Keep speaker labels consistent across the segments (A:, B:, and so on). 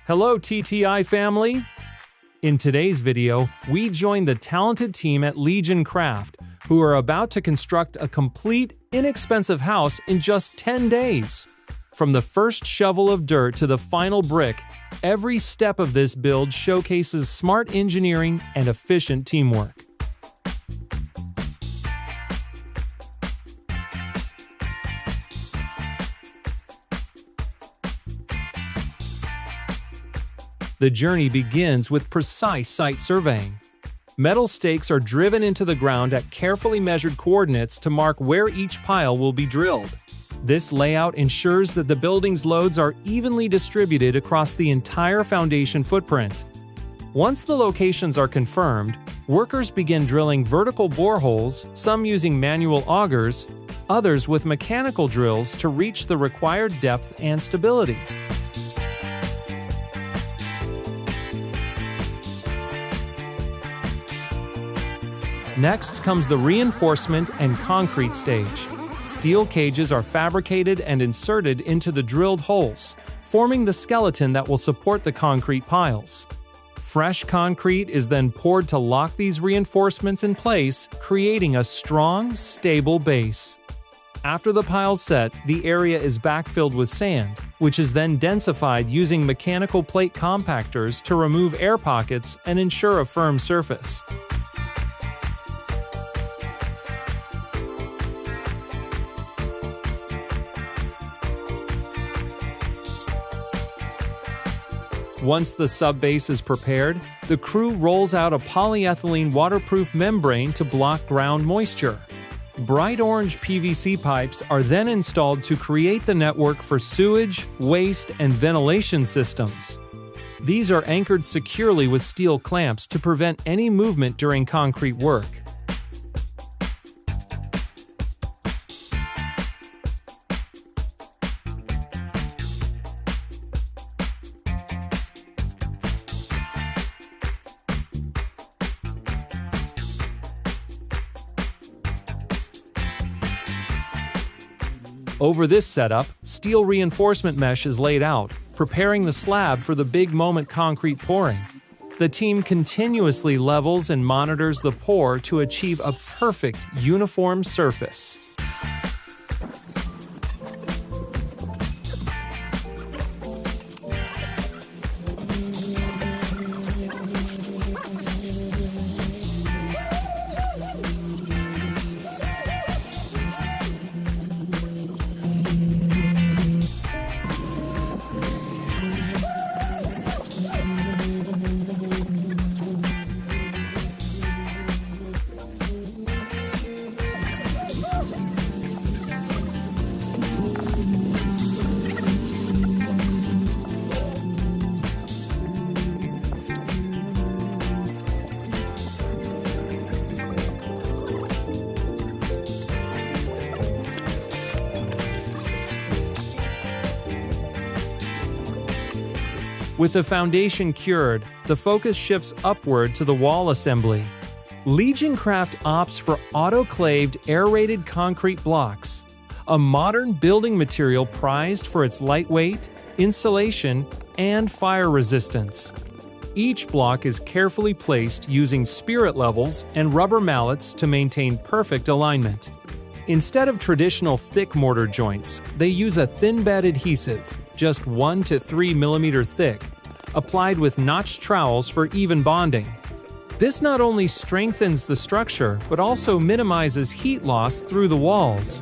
A: Hello TTI family! In today's video, we join the talented team at Legion Craft, who are about to construct a complete, inexpensive house in just 10 days. From the first shovel of dirt to the final brick, every step of this build showcases smart engineering and efficient teamwork. The journey begins with precise site surveying. Metal stakes are driven into the ground at carefully measured coordinates to mark where each pile will be drilled. This layout ensures that the building's loads are evenly distributed across the entire foundation footprint. Once the locations are confirmed, workers begin drilling vertical boreholes, some using manual augers, others with mechanical drills to reach the required depth and stability. Next comes the reinforcement and concrete stage. Steel cages are fabricated and inserted into the drilled holes, forming the skeleton that will support the concrete piles. Fresh concrete is then poured to lock these reinforcements in place, creating a strong, stable base. After the piles set, the area is backfilled with sand, which is then densified using mechanical plate compactors to remove air pockets and ensure a firm surface. Once the subbase is prepared, the crew rolls out a polyethylene waterproof membrane to block ground moisture. Bright orange PVC pipes are then installed to create the network for sewage, waste, and ventilation systems. These are anchored securely with steel clamps to prevent any movement during concrete work. Over this setup, steel reinforcement mesh is laid out, preparing the slab for the big moment concrete pouring. The team continuously levels and monitors the pour to achieve a perfect, uniform surface. With the foundation cured, the focus shifts upward to the wall assembly. Legion Craft opts for autoclaved, aerated concrete blocks, a modern building material prized for its lightweight, insulation, and fire resistance. Each block is carefully placed using spirit levels and rubber mallets to maintain perfect alignment. Instead of traditional thick mortar joints, they use a thin bed adhesive, just 1 to 3 mm thick, applied with notched trowels for even bonding. This not only strengthens the structure, but also minimizes heat loss through the walls.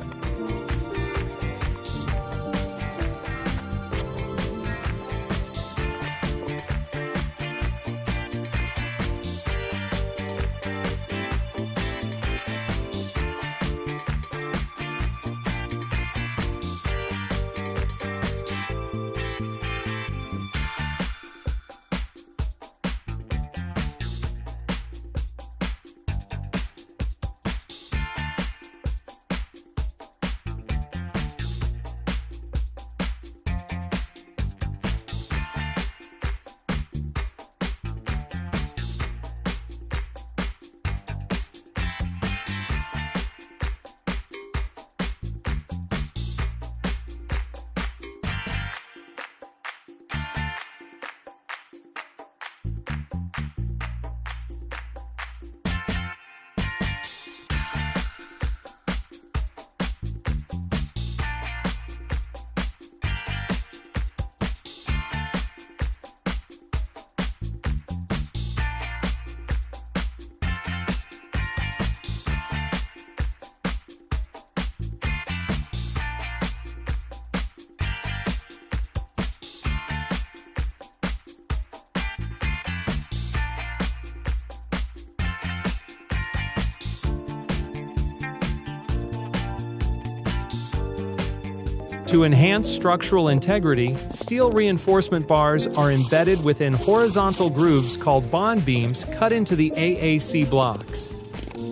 A: To enhance structural integrity, steel reinforcement bars are embedded within horizontal grooves called bond beams cut into the AAC blocks.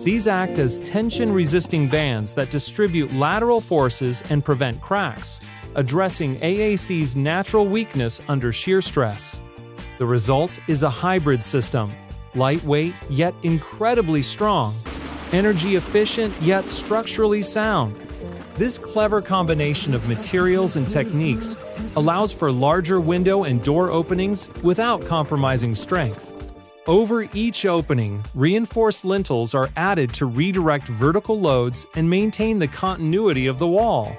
A: These act as tension-resisting bands that distribute lateral forces and prevent cracks, addressing AAC's natural weakness under shear stress. The result is a hybrid system, lightweight yet incredibly strong, energy efficient yet structurally sound. This clever combination of materials and techniques allows for larger window and door openings without compromising strength. Over each opening, reinforced lintels are added to redirect vertical loads and maintain the continuity of the wall.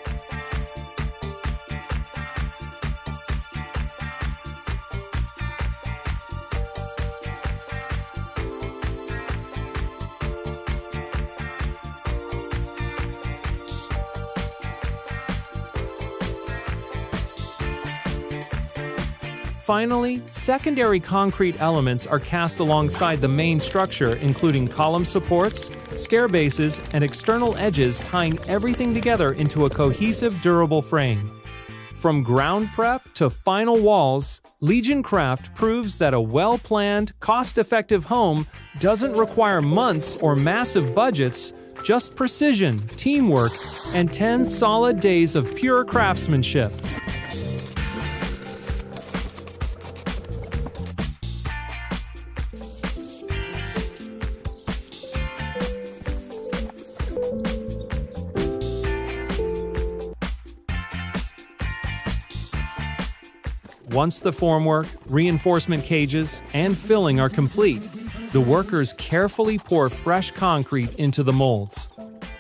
A: Finally, secondary concrete elements are cast alongside the main structure, including column supports, stair bases, and external edges, tying everything together into a cohesive, durable frame. From ground prep to final walls, Legion Craft proves that a well-planned, cost-effective home doesn't require months or massive budgets, just precision, teamwork, and 10 solid days of pure craftsmanship. Once the formwork, reinforcement cages, and filling are complete, the workers carefully pour fresh concrete into the molds.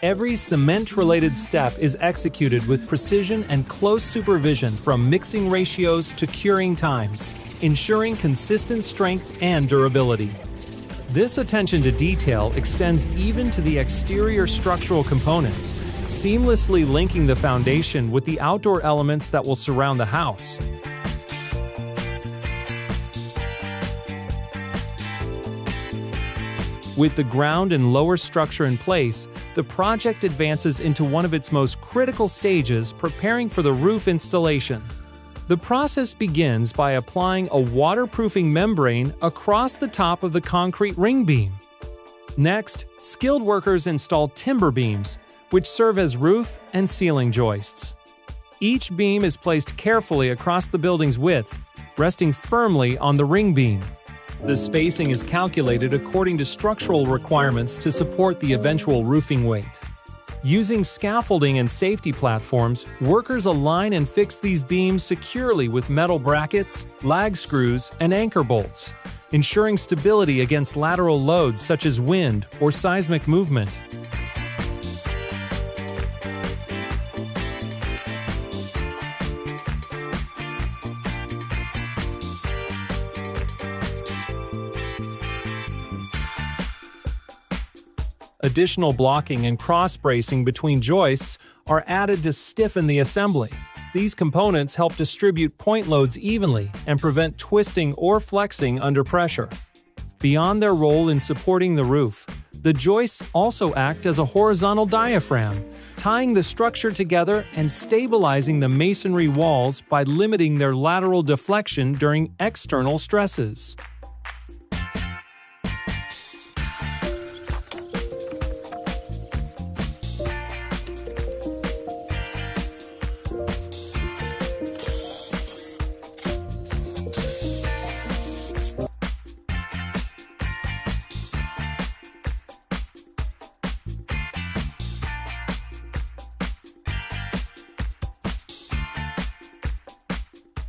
A: Every cement-related step is executed with precision and close supervision, from mixing ratios to curing times, ensuring consistent strength and durability. This attention to detail extends even to the exterior structural components, seamlessly linking the foundation with the outdoor elements that will surround the house. With the ground and lower structure in place, the project advances into one of its most critical stages, preparing for the roof installation. The process begins by applying a waterproofing membrane across the top of the concrete ring beam. Next, skilled workers install timber beams, which serve as roof and ceiling joists. Each beam is placed carefully across the building's width, resting firmly on the ring beam. The spacing is calculated according to structural requirements to support the eventual roofing weight. Using scaffolding and safety platforms, workers align and fix these beams securely with metal brackets, lag screws, and anchor bolts, ensuring stability against lateral loads such as wind or seismic movement. Additional blocking and cross-bracing between joists are added to stiffen the assembly. These components help distribute point loads evenly and prevent twisting or flexing under pressure. Beyond their role in supporting the roof, the joists also act as a horizontal diaphragm, tying the structure together and stabilizing the masonry walls by limiting their lateral deflection during external stresses.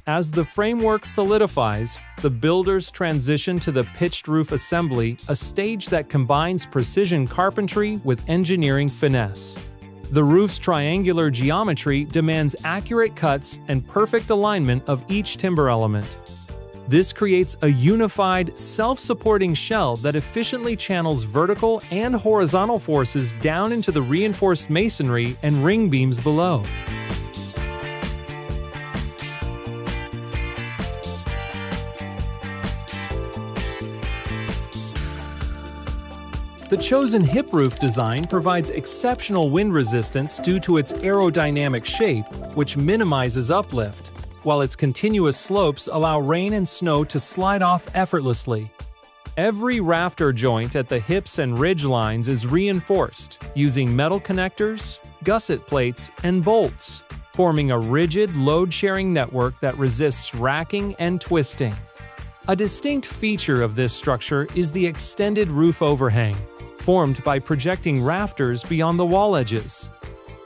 A: As the framework solidifies, the builders transition to the pitched roof assembly, a stage that combines precision carpentry with engineering finesse. The roof's triangular geometry demands accurate cuts and perfect alignment of each timber element. This creates a unified, self-supporting shell that efficiently channels vertical and horizontal forces down into the reinforced masonry and ring beams below. The chosen hip roof design provides exceptional wind resistance due to its aerodynamic shape, which minimizes uplift, while its continuous slopes allow rain and snow to slide off effortlessly. Every rafter joint at the hips and ridge lines is reinforced using metal connectors, gusset plates, and bolts, forming a rigid load-sharing network that resists racking and twisting. A distinct feature of this structure is the extended roof overhang, formed by projecting rafters beyond the wall edges.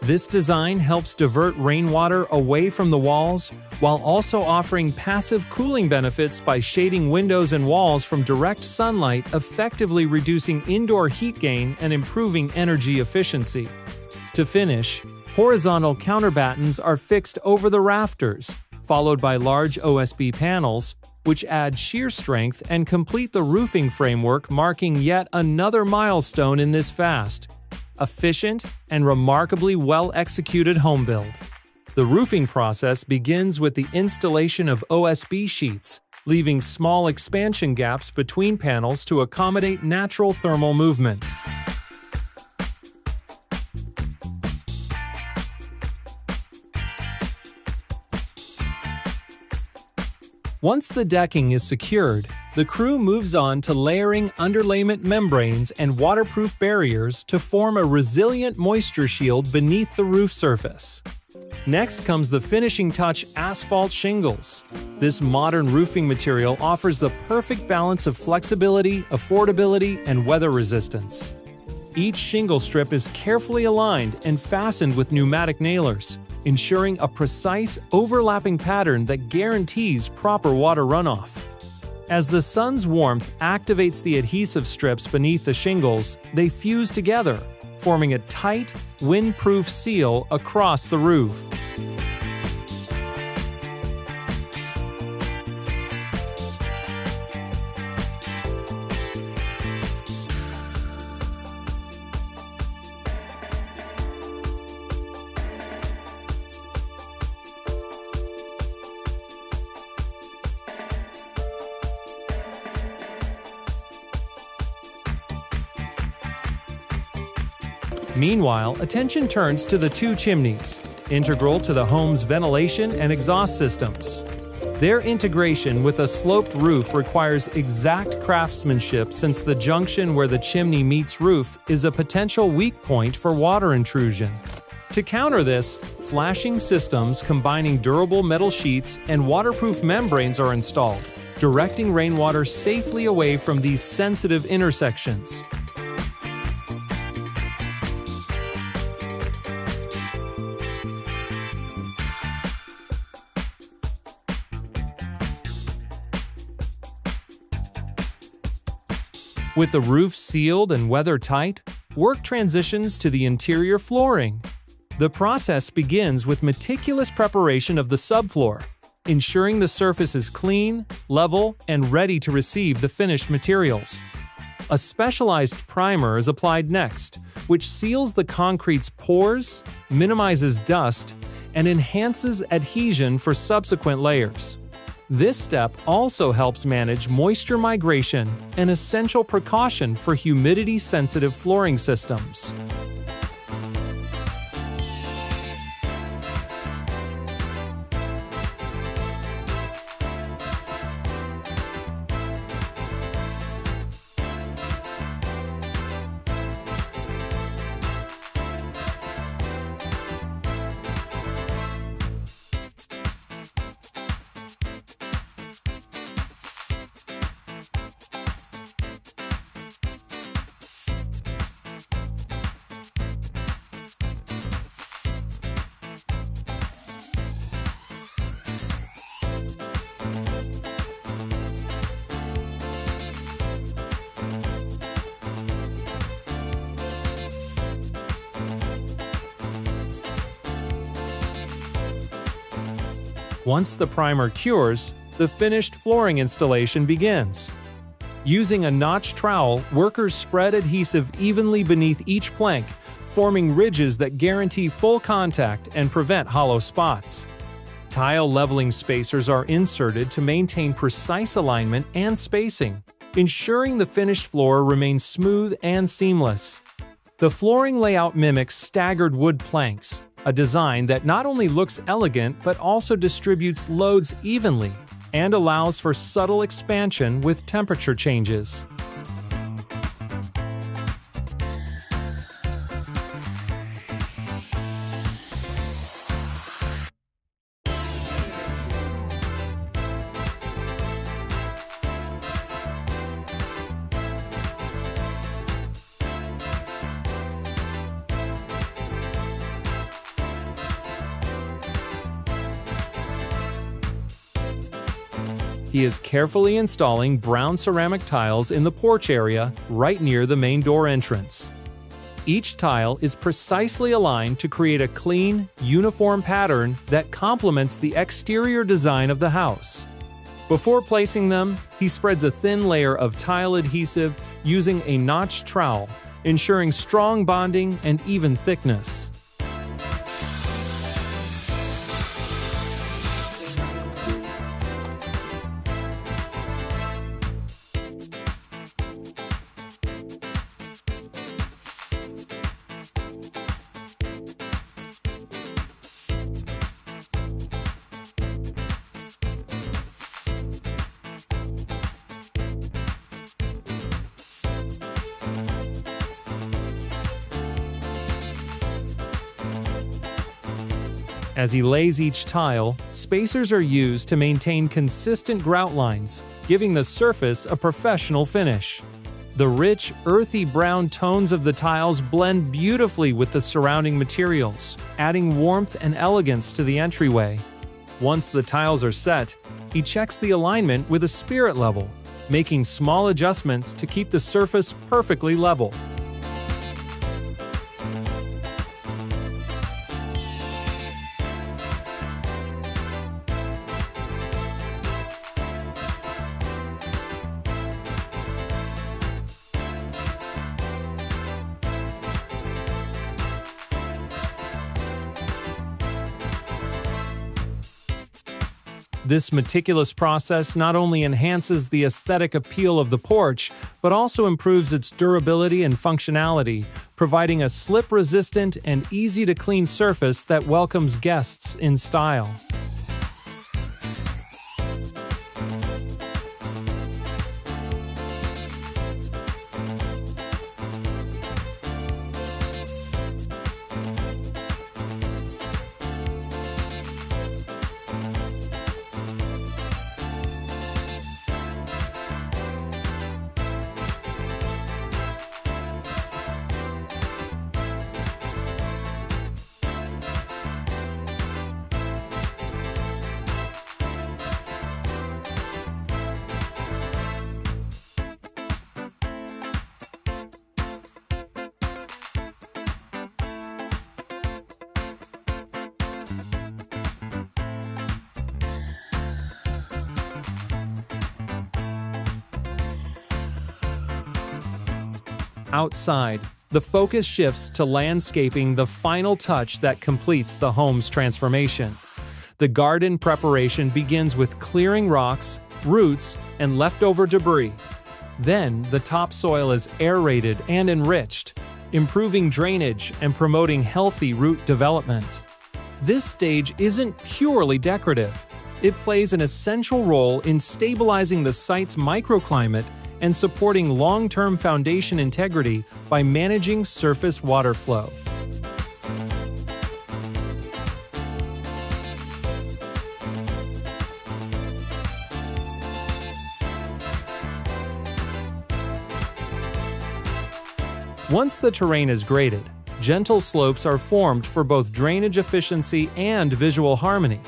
A: This design helps divert rainwater away from the walls while also offering passive cooling benefits by shading windows and walls from direct sunlight, effectively reducing indoor heat gain and improving energy efficiency. To finish, horizontal counterbattens are fixed over the rafters, followed by large OSB panels, which add shear strength and complete the roofing framework, marking yet another milestone in this fast, efficient, and remarkably well-executed home build. The roofing process begins with the installation of OSB sheets, leaving small expansion gaps between panels to accommodate natural thermal movement. Once the decking is secured, the crew moves on to layering underlayment membranes and waterproof barriers to form a resilient moisture shield beneath the roof surface. Next comes the finishing touch: asphalt shingles. This modern roofing material offers the perfect balance of flexibility, affordability, and weather resistance. Each shingle strip is carefully aligned and fastened with pneumatic nailers, ensuring a precise, overlapping pattern that guarantees proper water runoff. As the sun's warmth activates the adhesive strips beneath the shingles, they fuse together, forming a tight, wind-proof seal across the roof. Meanwhile, attention turns to the two chimneys, integral to the home's ventilation and exhaust systems. Their integration with a sloped roof requires exact craftsmanship, since the junction where the chimney meets roof is a potential weak point for water intrusion. To counter this, flashing systems combining durable metal sheets and waterproof membranes are installed, directing rainwater safely away from these sensitive intersections. With the roof sealed and weather-tight, work transitions to the interior flooring. The process begins with meticulous preparation of the subfloor, ensuring the surface is clean, level, and ready to receive the finished materials. A specialized primer is applied next, which seals the concrete's pores, minimizes dust, and enhances adhesion for subsequent layers. This step also helps manage moisture migration, an essential precaution for humidity-sensitive flooring systems. Once the primer cures, the finished flooring installation begins. Using a notch trowel, workers spread adhesive evenly beneath each plank, forming ridges that guarantee full contact and prevent hollow spots. Tile leveling spacers are inserted to maintain precise alignment and spacing, ensuring the finished floor remains smooth and seamless. The flooring layout mimics staggered wood planks, a design that not only looks elegant but also distributes loads evenly and allows for subtle expansion with temperature changes. He is carefully installing brown ceramic tiles in the porch area right near the main door entrance. Each tile is precisely aligned to create a clean, uniform pattern that complements the exterior design of the house. Before placing them, he spreads a thin layer of tile adhesive using a notched trowel, ensuring strong bonding and even thickness. As he lays each tile, spacers are used to maintain consistent grout lines, giving the surface a professional finish. The rich, earthy brown tones of the tiles blend beautifully with the surrounding materials, adding warmth and elegance to the entryway. Once the tiles are set, he checks the alignment with a spirit level, making small adjustments to keep the surface perfectly level. This meticulous process not only enhances the aesthetic appeal of the porch, but also improves its durability and functionality, providing a slip-resistant and easy-to-clean surface that welcomes guests in style. Outside, the focus shifts to landscaping, the final touch that completes the home's transformation. The garden preparation begins with clearing rocks, roots, and leftover debris. Then, the topsoil is aerated and enriched, improving drainage and promoting healthy root development. This stage isn't purely decorative. It plays an essential role in stabilizing the site's microclimate and supporting long-term foundation integrity by managing surface water flow. Once the terrain is graded, gentle slopes are formed for both drainage efficiency and visual harmony.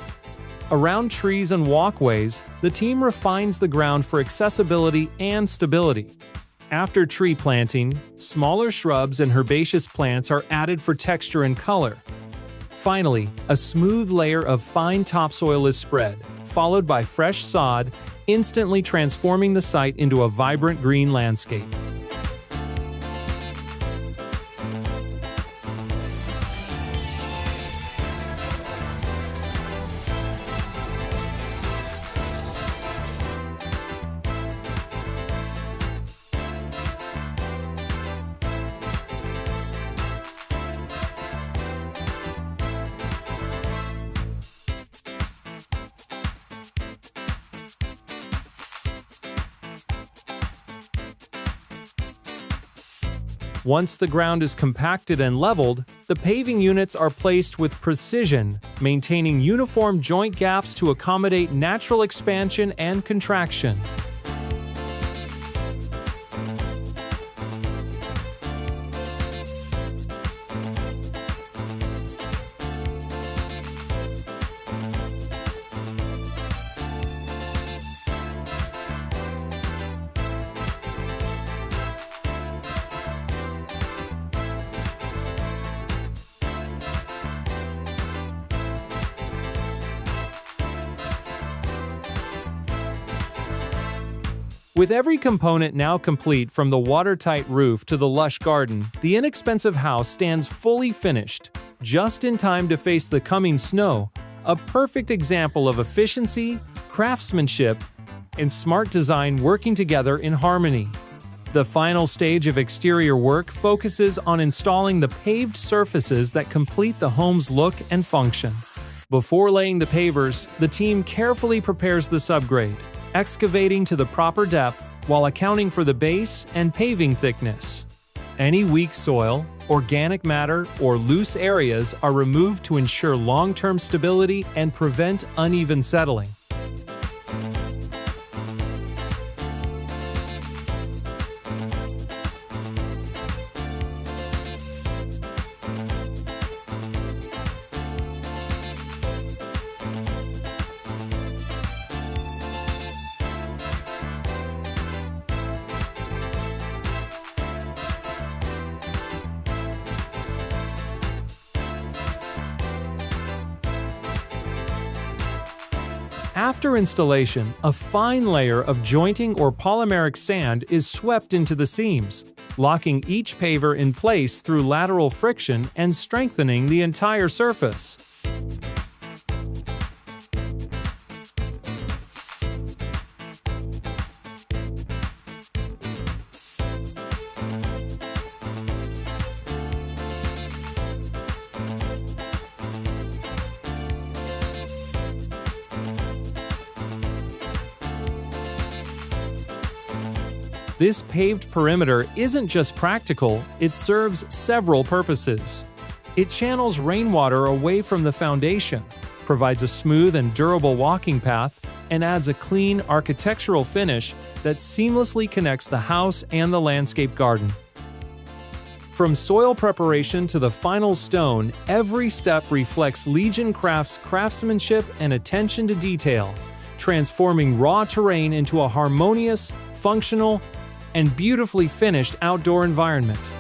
A: Around trees and walkways, the team refines the ground for accessibility and stability. After tree planting, smaller shrubs and herbaceous plants are added for texture and color. Finally, a smooth layer of fine topsoil is spread, followed by fresh sod, instantly transforming the site into a vibrant green landscape. Once the ground is compacted and leveled, the paving units are placed with precision, maintaining uniform joint gaps to accommodate natural expansion and contraction. With every component now complete from the watertight roof to the lush garden, the inexpensive house stands fully finished, just in time to face the coming snow, a perfect example of efficiency, craftsmanship, and smart design working together in harmony. The final stage of exterior work focuses on installing the paved surfaces that complete the home's look and function. Before laying the pavers, the team carefully prepares the subgrade, excavating to the proper depth while accounting for the base and paving thickness. Any weak soil, organic matter, or loose areas are removed to ensure long-term stability and prevent uneven settling. After installation, a fine layer of jointing or polymeric sand is swept into the seams, locking each paver in place through lateral friction and strengthening the entire surface. This paved perimeter isn't just practical, it serves several purposes. It channels rainwater away from the foundation, provides a smooth and durable walking path, and adds a clean architectural finish that seamlessly connects the house and the landscape garden. From soil preparation to the final stone, every step reflects Legion Craft's craftsmanship and attention to detail, transforming raw terrain into a harmonious, functional, and beautifully finished outdoor environment.